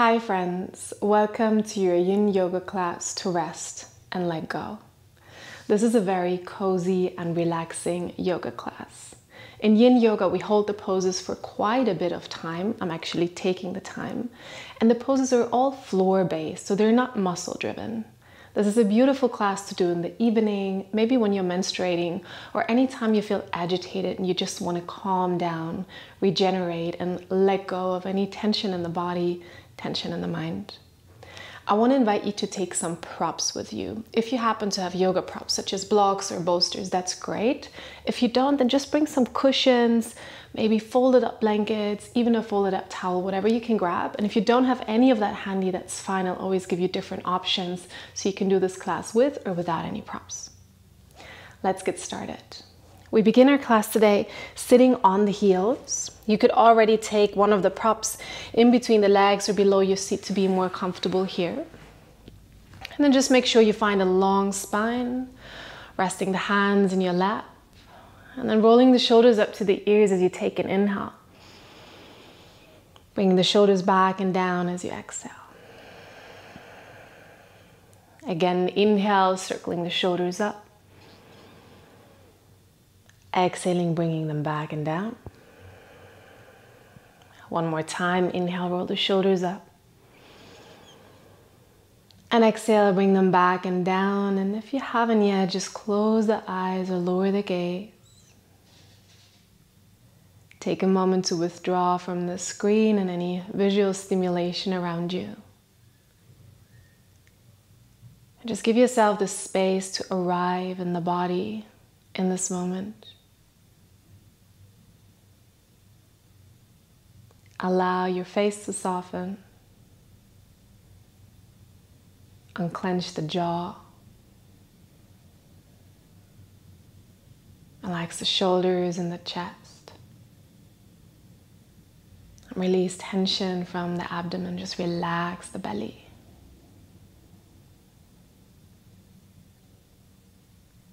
Hi friends, welcome to your Yin Yoga class to rest and let go. This is a very cozy and relaxing yoga class. In Yin Yoga, we hold the poses for quite a bit of time. I'm actually taking the time. And the poses are all floor-based, so they're not muscle-driven. This is a beautiful class to do in the evening, maybe when you're menstruating, or anytime you feel agitated and you just want to calm down, regenerate, and let go of any tension in the body, tension in the mind. I want to invite you to take some props with you. If you happen to have yoga props, such as blocks or bolsters, that's great. If you don't, then just bring some cushions, maybe folded up blankets, even a folded up towel, whatever you can grab. And if you don't have any of that handy, that's fine. I'll always give you different options so you can do this class with or without any props. Let's get started. We begin our class today sitting on the heels. You could already take one of the props in between the legs or below your seat to be more comfortable here. And then just make sure you find a long spine, resting the hands in your lap, and then rolling the shoulders up to the ears as you take an inhale. Bringing the shoulders back and down as you exhale. Again, inhale, circling the shoulders up. Exhaling, bringing them back and down. One more time, inhale, roll the shoulders up. And exhale, bring them back and down. And if you haven't yet, just close the eyes or lower the gaze. Take a moment to withdraw from the screen and any visual stimulation around you. And just give yourself the space to arrive in the body in this moment. Allow your face to soften. Unclench the jaw. Relax the shoulders and the chest. Release tension from the abdomen. Just relax the belly.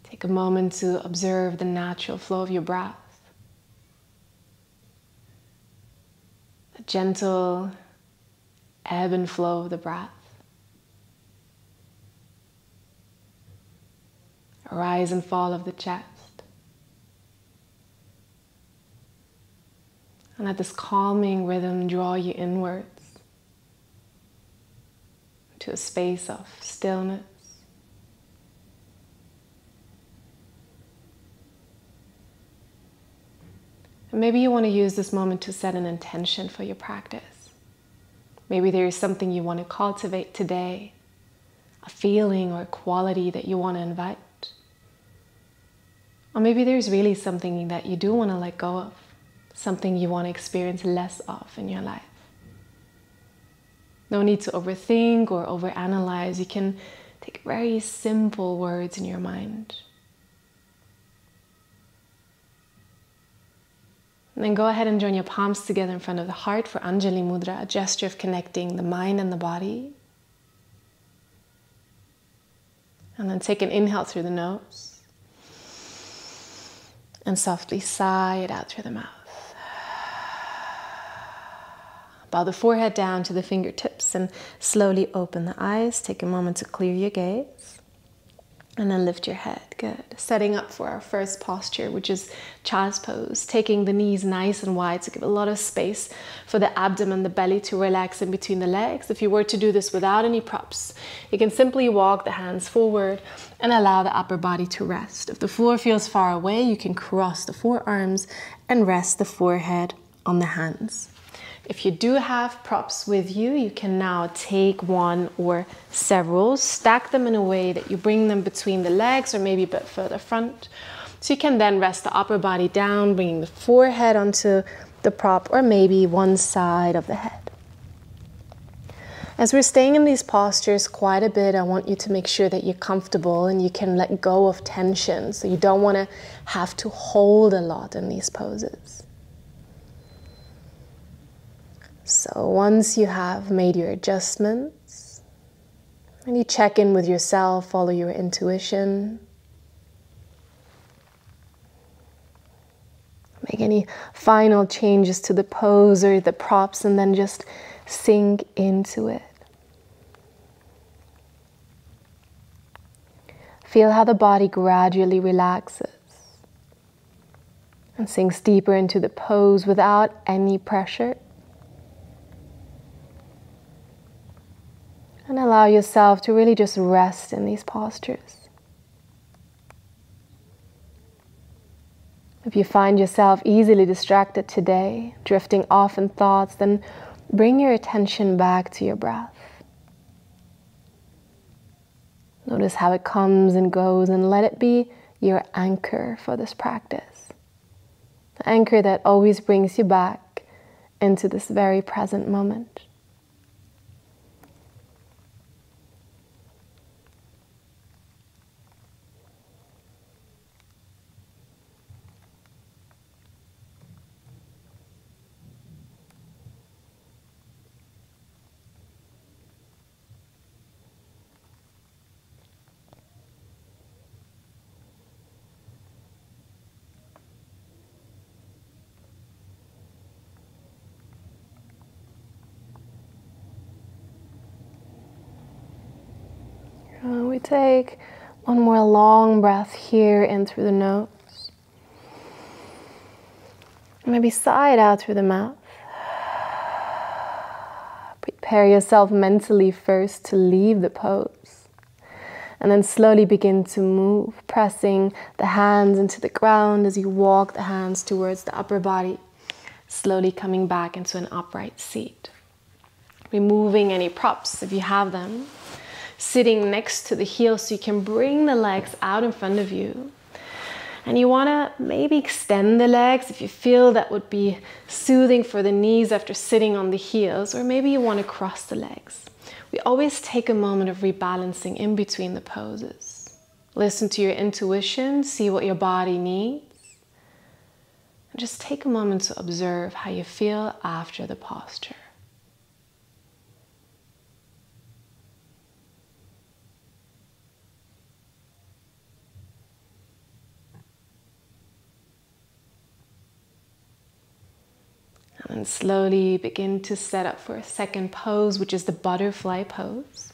Take a moment to observe the natural flow of your breath. The gentle ebb and flow of the breath. A rise and fall of the chest. And let this calming rhythm draw you inwards to a space of stillness. And maybe you want to use this moment to set an intention for your practice. Maybe there is something you want to cultivate today, a feeling or a quality that you want to invite. Or maybe there's really something that you do want to let go of, something you want to experience less of in your life. No need to overthink or overanalyze. You can take very simple words in your mind. And then go ahead and join your palms together in front of the heart for Anjali Mudra, a gesture of connecting the mind and the body. And then take an inhale through the nose. And softly sigh it out through the mouth. Bow the forehead down to the fingertips and slowly open the eyes. Take a moment to clear your gaze. And then lift your head. Good. Setting up for our first posture, which is child's pose. Taking the knees nice and wide to give a lot of space for the abdomen, the belly to relax in between the legs. If you were to do this without any props, you can simply walk the hands forward and allow the upper body to rest. If the floor feels far away, you can cross the forearms and rest the forehead on the hands. If you do have props with you, you can now take one or several, stack them in a way that you bring them between the legs or maybe a bit further front. So you can then rest the upper body down, bringing the forehead onto the prop or maybe one side of the head. As we're staying in these postures quite a bit, I want you to make sure that you're comfortable and you can let go of tension. So you don't want to have to hold a lot in these poses. So once you have made your adjustments, and you check in with yourself, follow your intuition, make any final changes to the pose or the props, and then just sink into it. Feel how the body gradually relaxes and sinks deeper into the pose without any pressure. And allow yourself to really just rest in these postures. If you find yourself easily distracted today, drifting off in thoughts, then bring your attention back to your breath. Notice how it comes and goes, and let it be your anchor for this practice. The anchor that always brings you back into this very present moment. We take one more long breath here in through the nose. Maybe sigh it out through the mouth. Prepare yourself mentally first to leave the pose. And then slowly begin to move, pressing the hands into the ground as you walk the hands towards the upper body. Slowly coming back into an upright seat. Removing any props if you have them. Sitting next to the heels so you can bring the legs out in front of you. And you want to maybe extend the legs if you feel that would be soothing for the knees after sitting on the heels, or maybe you want to cross the legs. We always take a moment of rebalancing in between the poses. Listen to your intuition, see what your body needs. And just take a moment to observe how you feel after the posture. And slowly begin to set up for a second pose, which is the butterfly pose.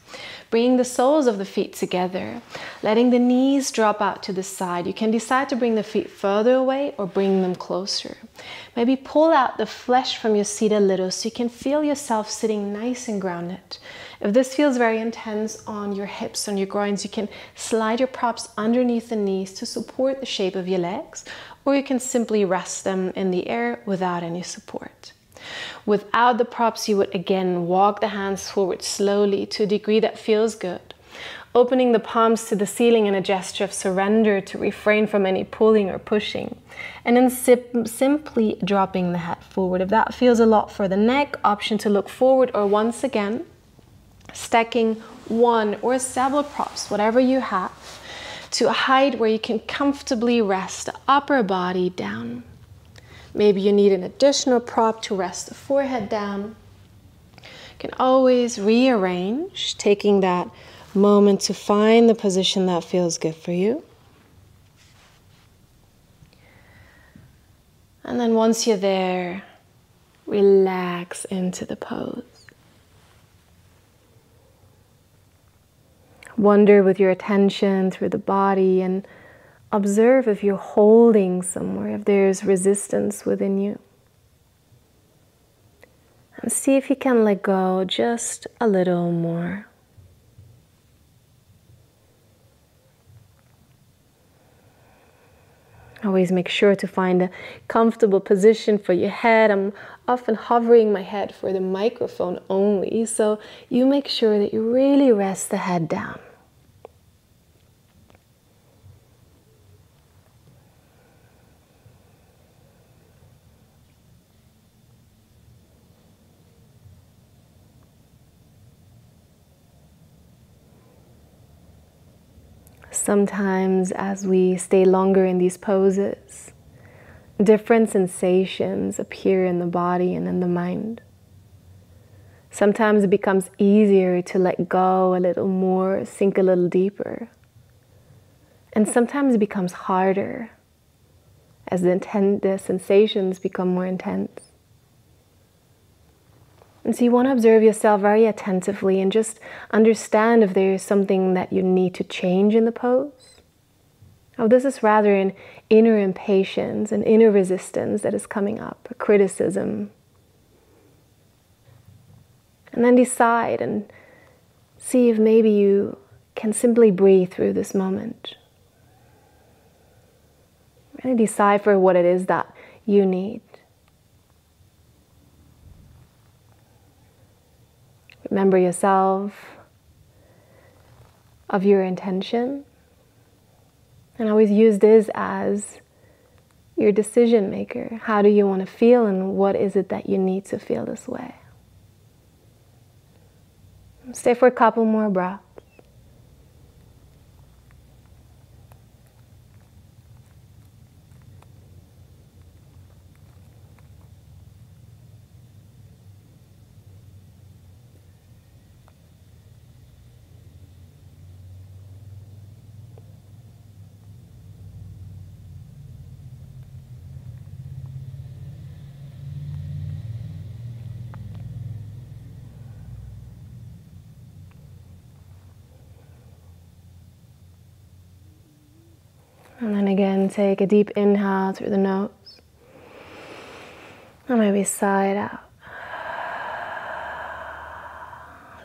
Bringing the soles of the feet together, letting the knees drop out to the side. You can decide to bring the feet further away or bring them closer. Maybe pull out the flesh from your seat a little so you can feel yourself sitting nice and grounded. If this feels very intense on your hips, on your groins, you can slide your props underneath the knees to support the shape of your legs, or you can simply rest them in the air without any support. Without the props, you would again walk the hands forward slowly to a degree that feels good, opening the palms to the ceiling in a gesture of surrender to refrain from any pulling or pushing, and then simply dropping the head forward. If that feels a lot for the neck, option to look forward, or once again, stacking one or several props, whatever you have, to a height where you can comfortably rest the upper body down. Maybe you need an additional prop to rest the forehead down. You can always rearrange, taking that moment to find the position that feels good for you. And then once you're there, relax into the pose. Wander with your attention through the body and observe if you're holding somewhere, if there's resistance within you. And see if you can let go just a little more. Always make sure to find a comfortable position for your head. I'm often hovering my head for the microphone only, so you make sure that you really rest the head down. Sometimes as we stay longer in these poses, different sensations appear in the body and in the mind. Sometimes it becomes easier to let go a little more, sink a little deeper. And sometimes it becomes harder as the sensations become more intense. And so you want to observe yourself very attentively and just understand if there is something that you need to change in the pose. Oh, this is rather an inner impatience, an inner resistance that is coming up, a criticism. And then decide and see if maybe you can simply breathe through this moment. Really decipher what it is that you need. Remember yourself of your intention. And always use this as your decision maker. How do you want to feel, and what is it that you need to feel this way? Stay for a couple more breaths. And then again, take a deep inhale through the nose. And maybe sigh it out.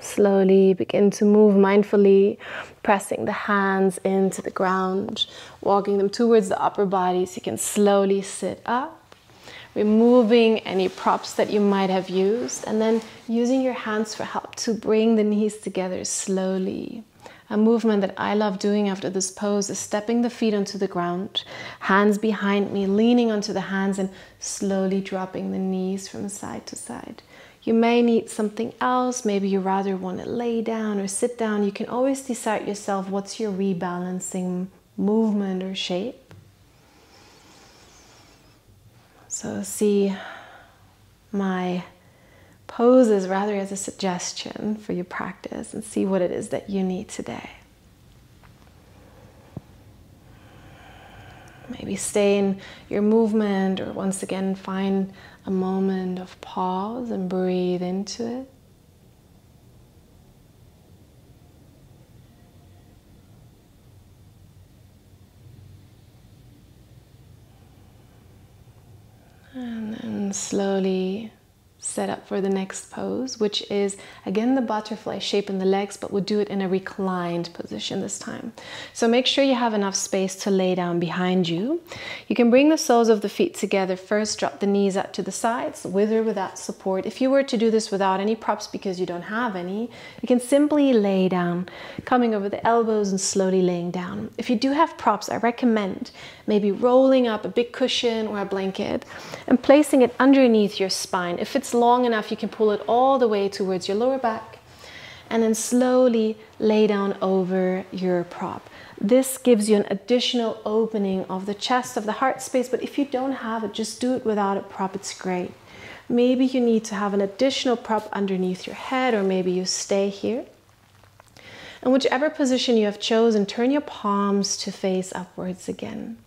Slowly begin to move mindfully, pressing the hands into the ground, walking them towards the upper body so you can slowly sit up, removing any props that you might have used, and then using your hands for help to bring the knees together slowly. A movement that I love doing after this pose is stepping the feet onto the ground, hands behind me, leaning onto the hands and slowly dropping the knees from side to side. You may need something else. Maybe you rather want to lay down or sit down. You can always decide yourself what's your rebalancing movement or shape. So see my poses rather as a suggestion for your practice, and see what it is that you need today. Maybe stay in your movement, or once again find a moment of pause and breathe into it. And then slowly set up for the next pose, which is again the butterfly shape in the legs, but we'll do it in a reclined position this time. So make sure you have enough space to lay down behind you. You can bring the soles of the feet together first, drop the knees out to the sides with or without support. If you were to do this without any props because you don't have any, you can simply lay down, coming over the elbows and slowly laying down. If you do have props, I recommend maybe rolling up a big cushion or a blanket and placing it underneath your spine. If it's long enough, you can pull it all the way towards your lower back and then slowly lay down over your prop. This gives you an additional opening of the chest, of the heart space, but if you don't have it, just do it without a prop, it's great. Maybe you need to have an additional prop underneath your head, or maybe you stay here. And whichever position you have chosen, turn your palms to face upwards again.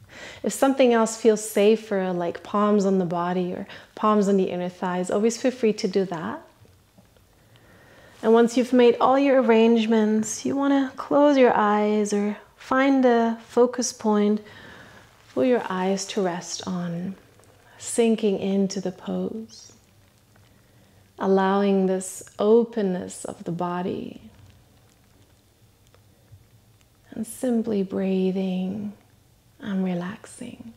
If something else feels safer, like palms on the body or palms on the inner thighs, always feel free to do that. And once you've made all your arrangements, you want to close your eyes or find a focus point for your eyes to rest on, sinking into the pose, allowing this openness of the body, and simply breathing and relaxing.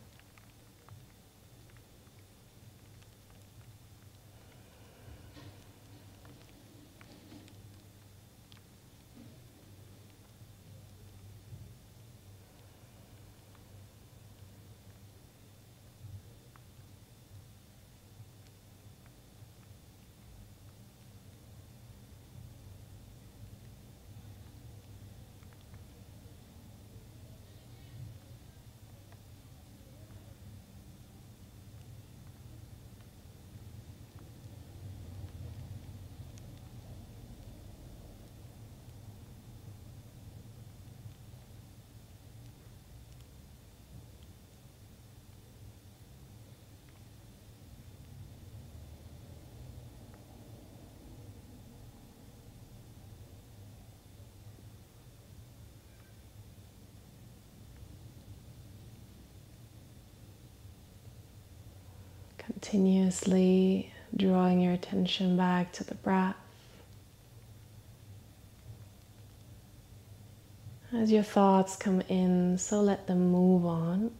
Continuously drawing your attention back to the breath. As your thoughts come in, so let them move on.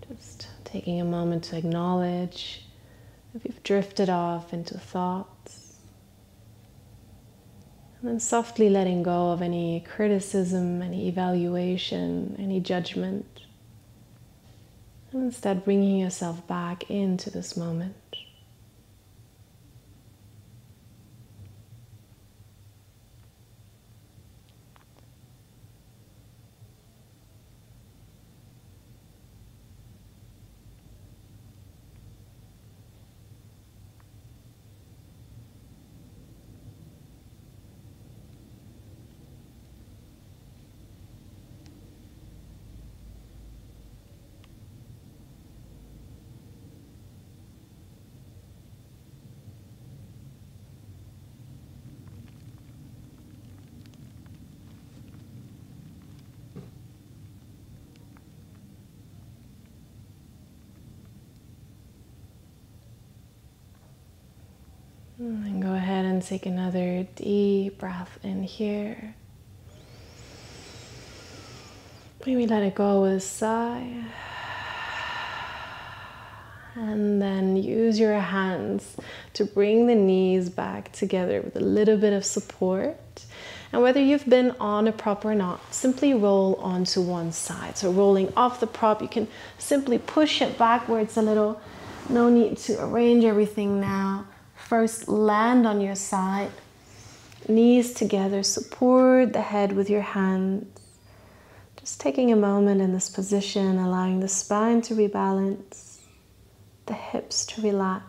Just taking a moment to acknowledge if you've drifted off into thoughts. And then softly letting go of any criticism, any evaluation, any judgment. And instead bringing yourself back into this moment. And then go ahead and take another deep breath in here. Maybe let it go with a sigh. And then use your hands to bring the knees back together with a little bit of support. And whether you've been on a prop or not, simply roll onto one side. So rolling off the prop, you can simply push it backwards a little. No need to arrange everything now. First, land on your side, knees together, support the head with your hands. Just taking a moment in this position, allowing the spine to rebalance, the hips to relax.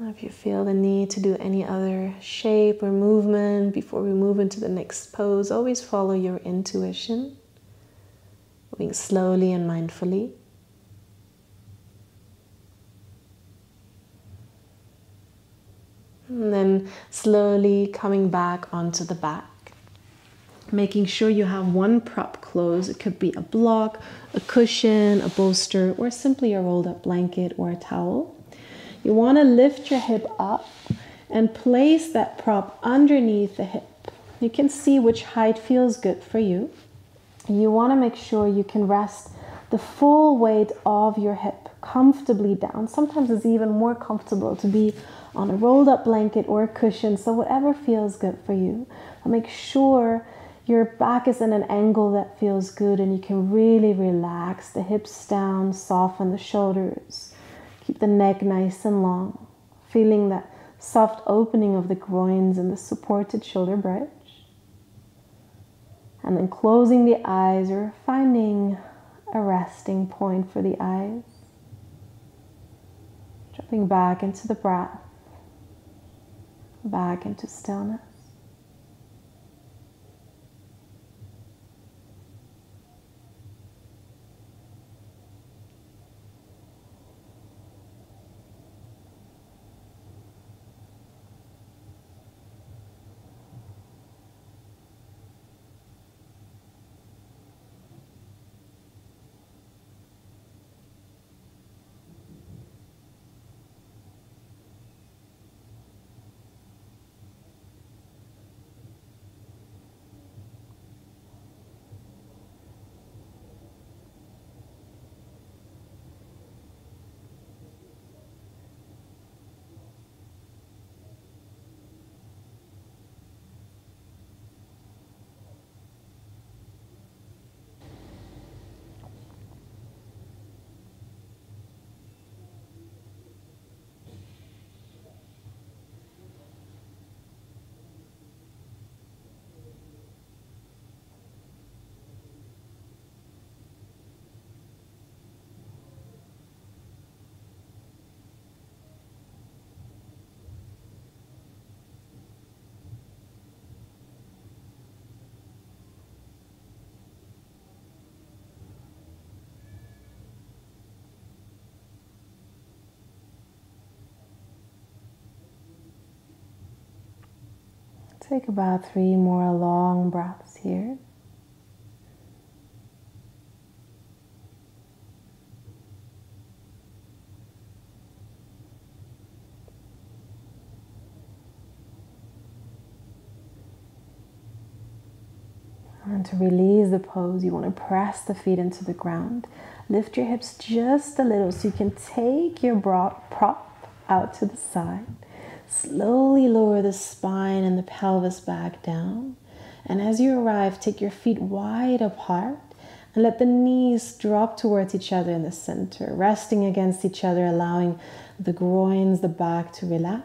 If you feel the need to do any other shape or movement before we move into the next pose, always follow your intuition, moving slowly and mindfully. And then slowly coming back onto the back, making sure you have one prop close. It could be a block, a cushion, a bolster, or simply a rolled up blanket or a towel. You want to lift your hip up and place that prop underneath the hip. You can see which height feels good for you. You want to make sure you can rest the full weight of your hip comfortably down. Sometimes it's even more comfortable to be on a rolled up blanket or a cushion, so whatever feels good for you. But make sure your back is in an angle that feels good and you can really relax the hips down, soften the shoulders. Keep the neck nice and long, feeling that soft opening of the groins and the supported shoulder bridge. And then closing the eyes or finding a resting point for the eyes. Dropping back into the breath, back into stillness. Take about 3 more long breaths here. And to release the pose, you want to press the feet into the ground. Lift your hips just a little so you can take your prop out to the side. Slowly lower the spine and the pelvis back down. And as you arrive, take your feet wide apart and let the knees drop towards each other in the center, resting against each other, allowing the groins, the back to relax.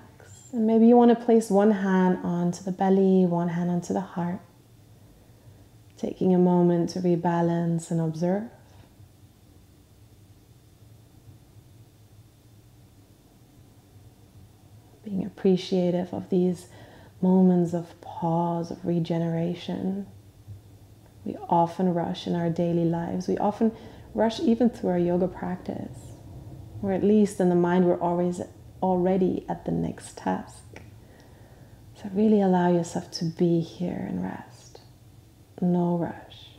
And maybe you want to place one hand onto the belly, one hand onto the heart. Taking a moment to rebalance and observe. Being appreciative of these moments of pause, of regeneration. We often rush in our daily lives. We often rush even through our yoga practice. Or at least in the mind, we're always already at the next task. So really allow yourself to be here and rest. No rush.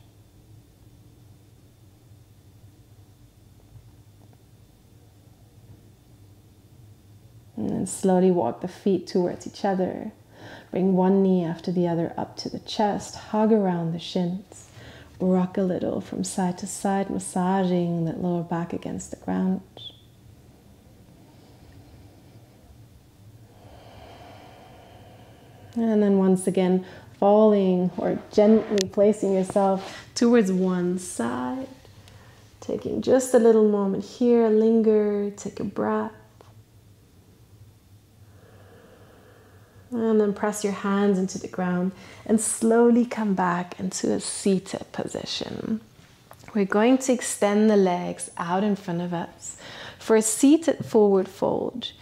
And then slowly walk the feet towards each other. Bring one knee after the other up to the chest. Hug around the shins. Rock a little from side to side, massaging that lower back against the ground. And then once again, falling or gently placing yourself towards one side. Taking just a little moment here, linger, take a breath. And then press your hands into the ground and slowly come back into a seated position. We're going to extend the legs out in front of us for a seated forward fold.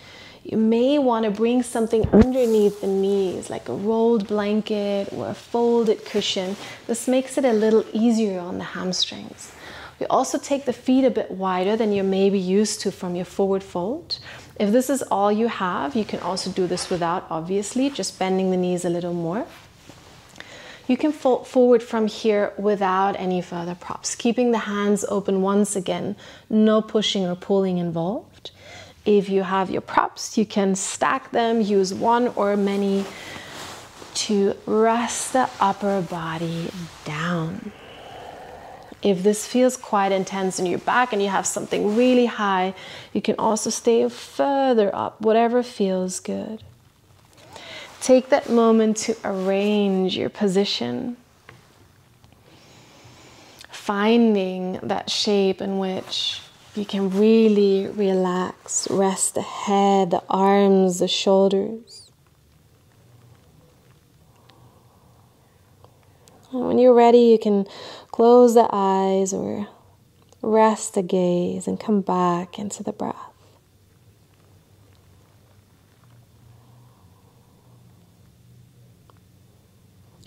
You may want to bring something underneath the knees, like a rolled blanket or a folded cushion. This makes it a little easier on the hamstrings. We also take the feet a bit wider than you're maybe used to from your forward fold. If this is all you have, you can also do this without, obviously, just bending the knees a little more. You can fold forward from here without any further props, keeping the hands open once again, no pushing or pulling involved. If you have your props, you can stack them, use one or many to rest the upper body down. If this feels quite intense in your back and you have something really high, you can also stay further up, whatever feels good. Take that moment to arrange your position, finding that shape in which you can really relax, rest the head, the arms, the shoulders. And when you're ready, you can close the eyes or rest the gaze and come back into the breath.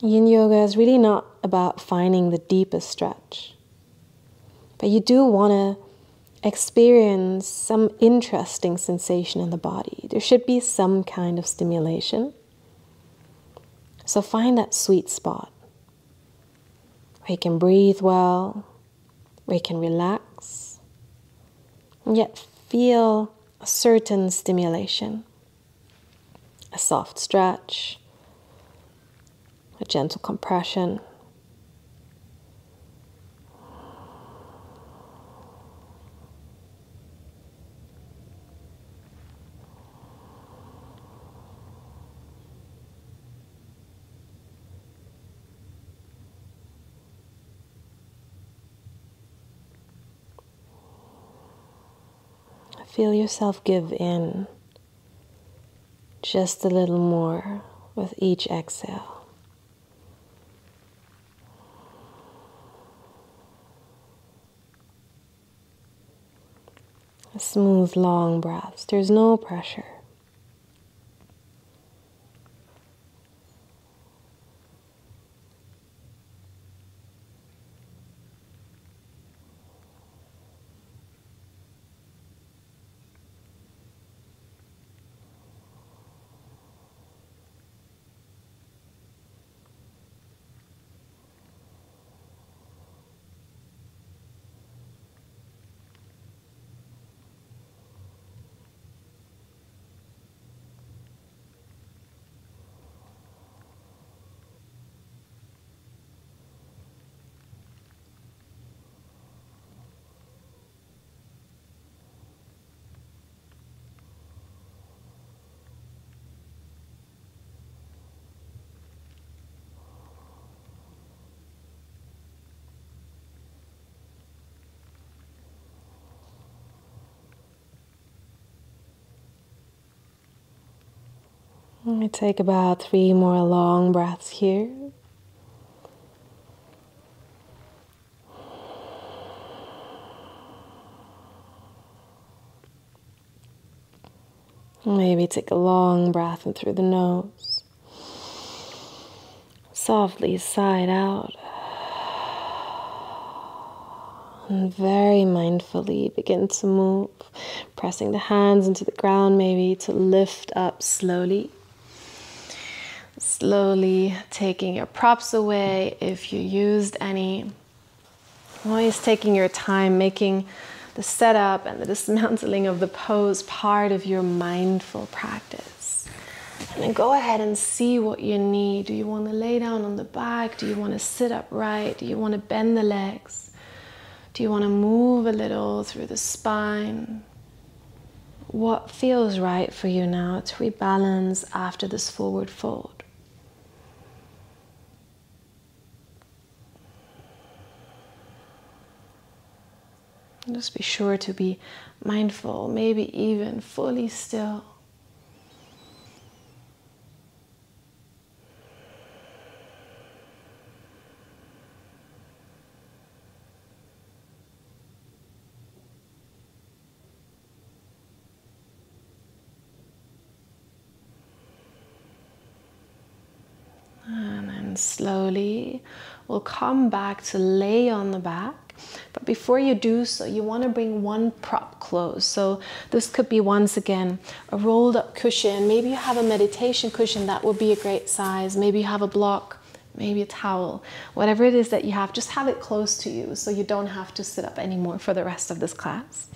Yin Yoga is really not about finding the deepest stretch, but you do want to experience some interesting sensation in the body. There should be some kind of stimulation. So find that sweet spot where you can breathe well, where you can relax, and yet feel a certain stimulation, a soft stretch, a gentle compression. Feel yourself give in just a little more with each exhale. A smooth, long breaths. There's no pressure. I take about 3 more long breaths here. Maybe take a long breath in through the nose. Softly sigh it out. And very mindfully begin to move, pressing the hands into the ground, maybe to lift up slowly. Slowly taking your props away if you used any. Always taking your time, making the setup and the dismantling of the pose part of your mindful practice. And then go ahead and see what you need. Do you want to lay down on the back? Do you want to sit upright? Do you want to bend the legs? Do you want to move a little through the spine? What feels right for you now to rebalance after this forward fold? Just be sure to be mindful, maybe even fully still. And then slowly we'll come back to lay on the back. But before you do so, you want to bring one prop close. So this could be, once again, a rolled up cushion. Maybe you have a meditation cushion. That would be a great size. Maybe you have a block, maybe a towel. Whatever it is that you have, just have it close to you so you don't have to sit up anymore for the rest of this class.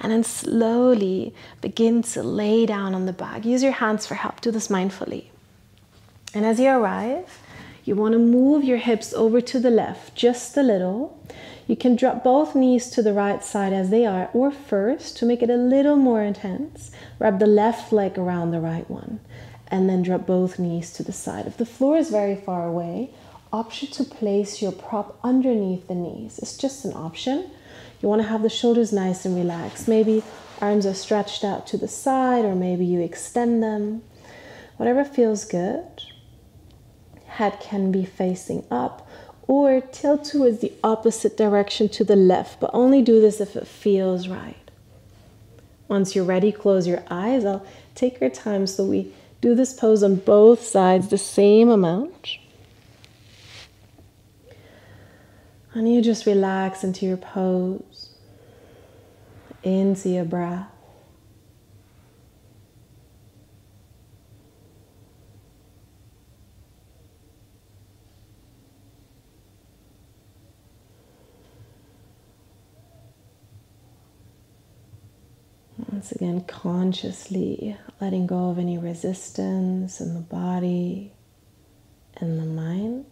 And then slowly begin to lay down on the back. Use your hands for help. Do this mindfully. And as you arrive, you want to move your hips over to the left just a little. You can drop both knees to the right side as they are, or first, to make it a little more intense, wrap the left leg around the right one, and then drop both knees to the side. If the floor is very far away, option to place your prop underneath the knees. It's just an option. You want to have the shoulders nice and relaxed. Maybe arms are stretched out to the side, or maybe you extend them. Whatever feels good. Head can be facing up, or tilt towards the opposite direction to the left, but only do this if it feels right. Once you're ready, close your eyes. I'll take your time so we do this pose on both sides the same amount. And you just relax into your pose, into your breath. Once again, consciously letting go of any resistance in the body and the mind.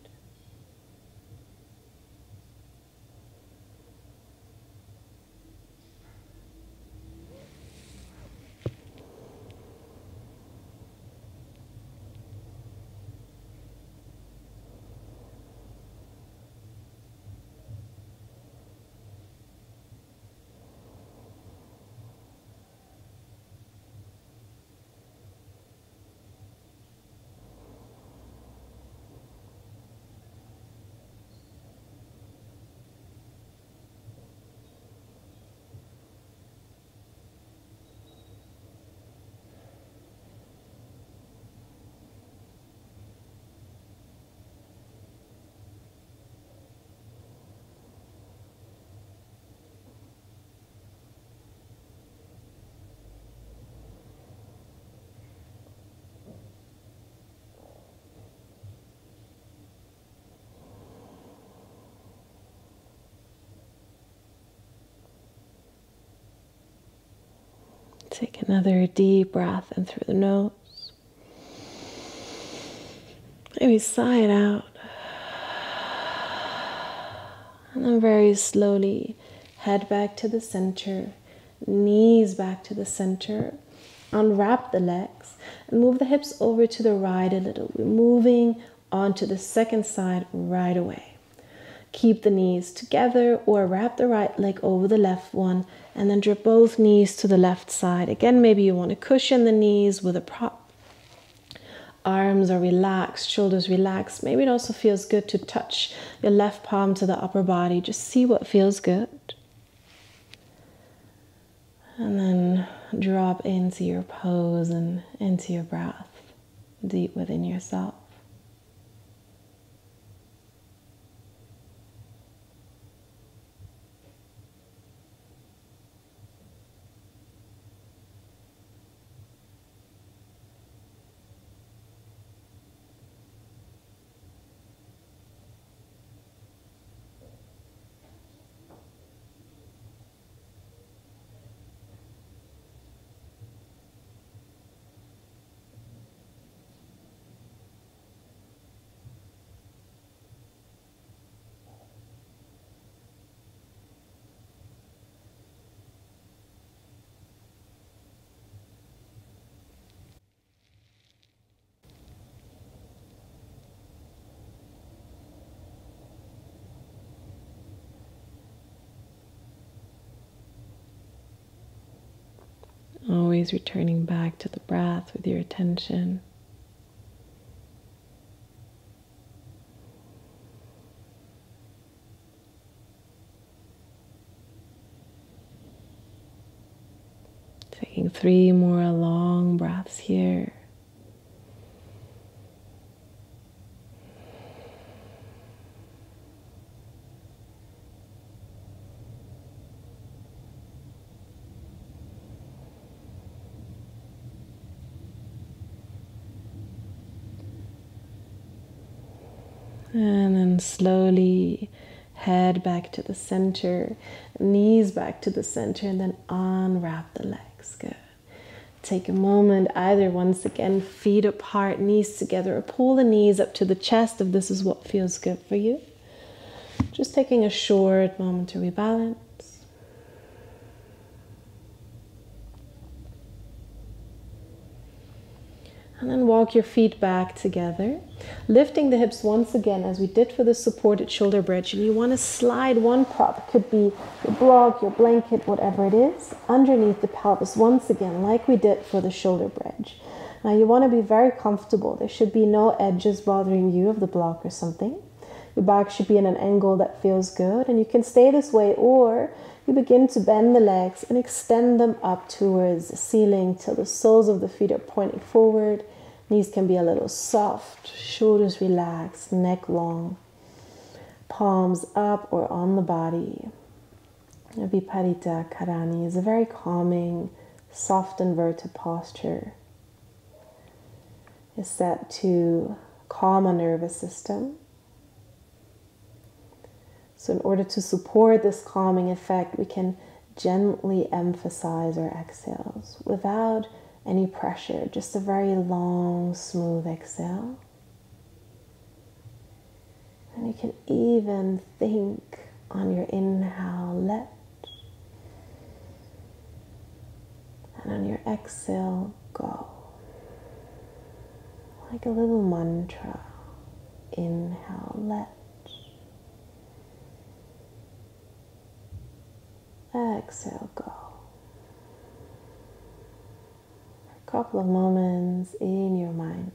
Take another deep breath in through the nose. Maybe sigh it out. And then very slowly head back to the center, knees back to the center. Unwrap the legs and move the hips over to the right a little. We're moving onto the second side right away. Keep the knees together or wrap the right leg over the left one and then drop both knees to the left side. Again, maybe you want to cushion the knees with a prop. Arms are relaxed, shoulders relaxed. Maybe it also feels good to touch your left palm to the upper body. Just see what feels good. And then drop into your pose and into your breath, deep within yourself. Always returning back to the breath with your attention. Taking 3 more long breaths here. And then slowly head back to the center, knees back to the center, and then unwrap the legs. Good. Take a moment, either once again, feet apart, knees together, or pull the knees up to the chest if this is what feels good for you. Just taking a short moment to rebalance. And then walk your feet back together, lifting the hips once again as we did for the supported shoulder bridge. And you want to slide one prop, it could be your block, your blanket, whatever it is, underneath the pelvis once again, like we did for the shoulder bridge. Now you want to be very comfortable. There should be no edges bothering you of the block or something. Your back should be in an angle that feels good, and you can stay this way, or you begin to bend the legs and extend them up towards the ceiling till the soles of the feet are pointing forward. Knees can be a little soft, shoulders relaxed, neck long, palms up or on the body. Viparita Karani is a very calming, soft inverted posture. It's set to calm a nervous system. So in order to support this calming effect, we can gently emphasize our exhales without any pressure, just a very long, smooth exhale. And you can even think on your inhale, let, and on your exhale, go. Like a little mantra. Inhale, let. Exhale, go. A couple of moments in your mind.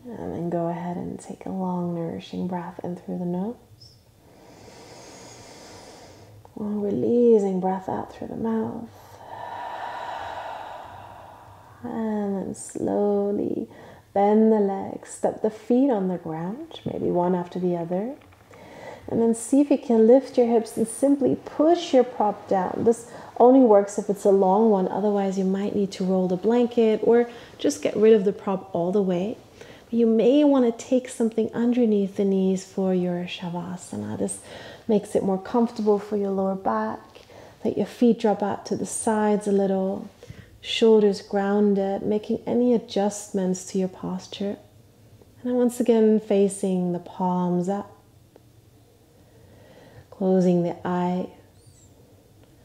And then go ahead and take a long, nourishing breath in through the nose. While releasing breath out through the mouth. And And slowly bend the legs, step the feet on the ground, maybe one after the other. And then see if you can lift your hips and simply push your prop down. This only works if it's a long one. Otherwise, you might need to roll the blanket or just get rid of the prop all the way. You may want to take something underneath the knees for your Shavasana. This makes it more comfortable for your lower back. Let your feet drop out to the sides a little. Shoulders grounded, making any adjustments to your posture. And then once again, facing the palms up. Closing the eyes,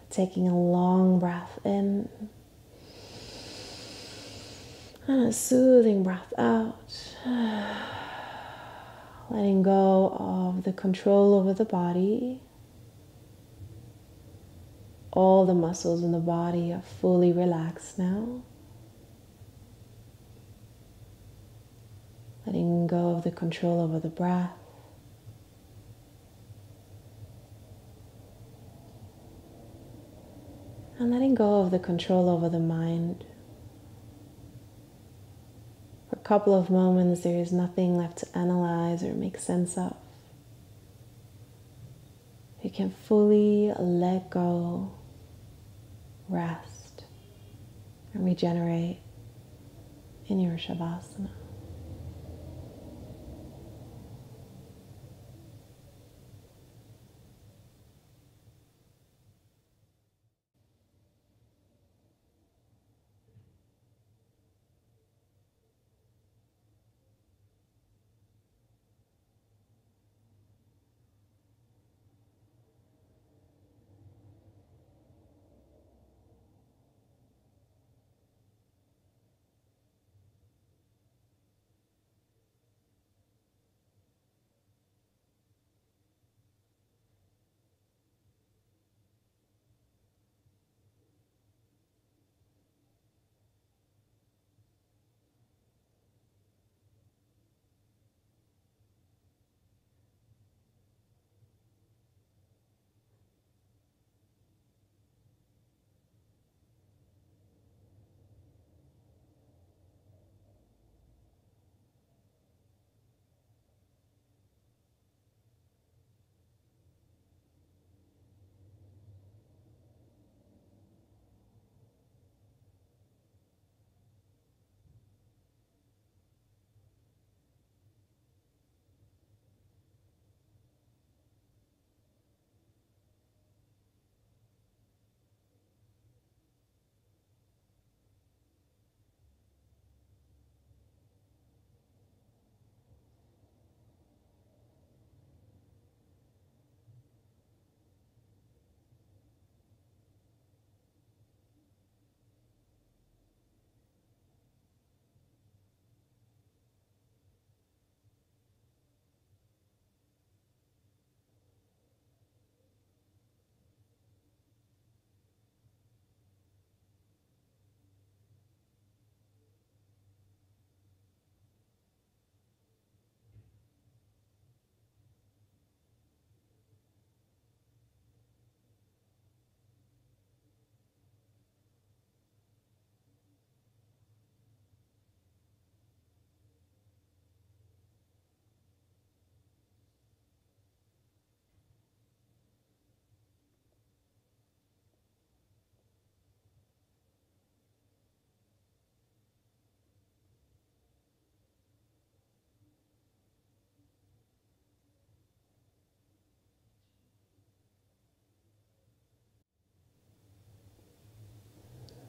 taking a long breath in, and a soothing breath out. Letting go of the control over the body. All the muscles in the body are fully relaxed now. Letting go of the control over the breath. And letting go of the control over the mind. For a couple of moments, there is nothing left to analyze or make sense of. You can fully let go, rest, and regenerate in your Shavasana.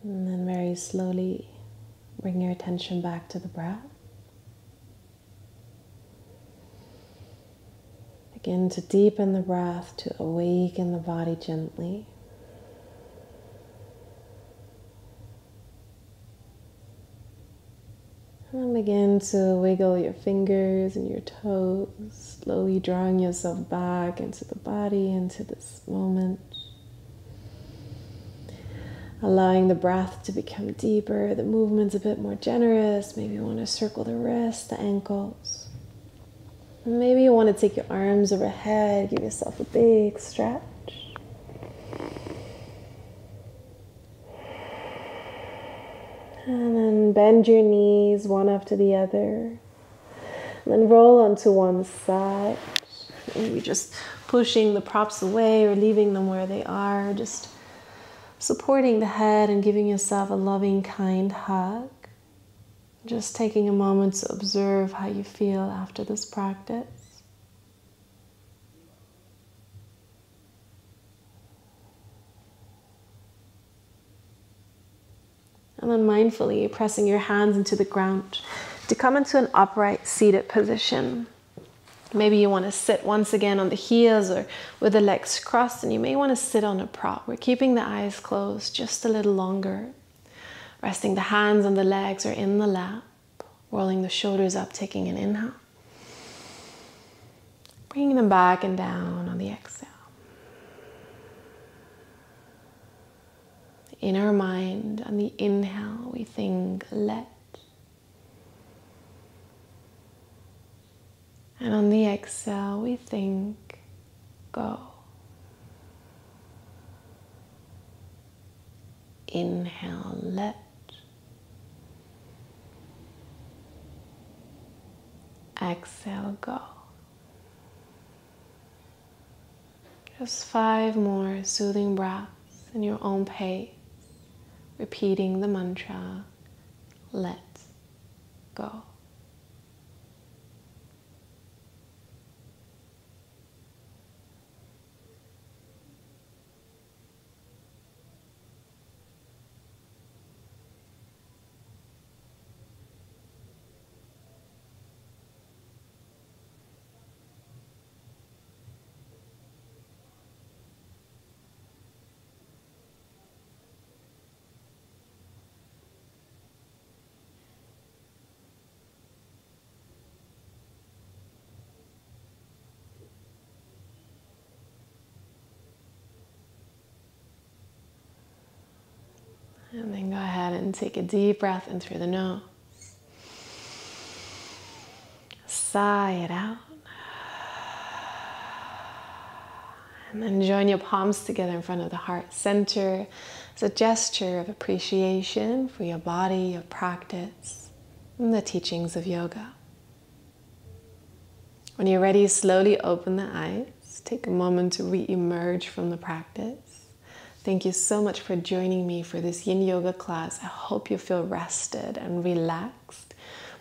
And then very slowly bring your attention back to the breath. Begin to deepen the breath, to awaken the body gently. And then begin to wiggle your fingers and your toes, slowly drawing yourself back into the body, into this moment. Allowing the breath to become deeper, the movement's a bit more generous. Maybe you want to circle the wrists, the ankles. And maybe you want to take your arms overhead, give yourself a big stretch. And then And bend your knees one after the other. And then roll onto one side. Maybe just pushing the props away or leaving them where they are. Just supporting the head and giving yourself a loving, kind hug. Just taking a moment to observe how you feel after this practice. And then mindfully pressing your hands into the ground to come into an upright seated position. Maybe you want to sit once again on the heels or with the legs crossed, and you may want to sit on a prop. We're keeping the eyes closed just a little longer. Resting the hands on the legs or in the lap. Rolling the shoulders up, taking an inhale. Bringing them back and down on the exhale. In our mind, on the inhale, we think let. And on the exhale, we think go. Inhale, let. Exhale, go. Just 5 more soothing breaths in your own pace, repeating the mantra, let go. And then go ahead and take a deep breath in through the nose. Sigh it out. And then join your palms together in front of the heart center as a gesture of appreciation for your body, your practice, and the teachings of yoga. When you're ready, slowly open the eyes. Take a moment to re-emerge from the practice. Thank you so much for joining me for this Yin Yoga class. I hope you feel rested and relaxed.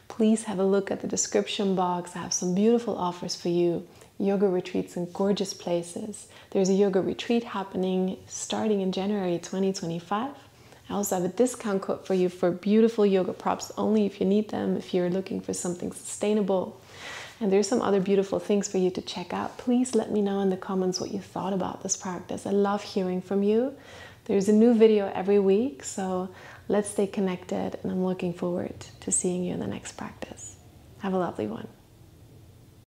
Please have a look at the description box. I have some beautiful offers for you. Yoga retreats in gorgeous places. There's a yoga retreat happening starting in January 2025. I also have a discount code for you for beautiful yoga props only if you need them, if you're looking for something sustainable. And there's some other beautiful things for you to check out. Please let me know in the comments what you thought about this practice. I love hearing from you. There's a new video every week, so let's stay connected, and I'm looking forward to seeing you in the next practice. Have a lovely one.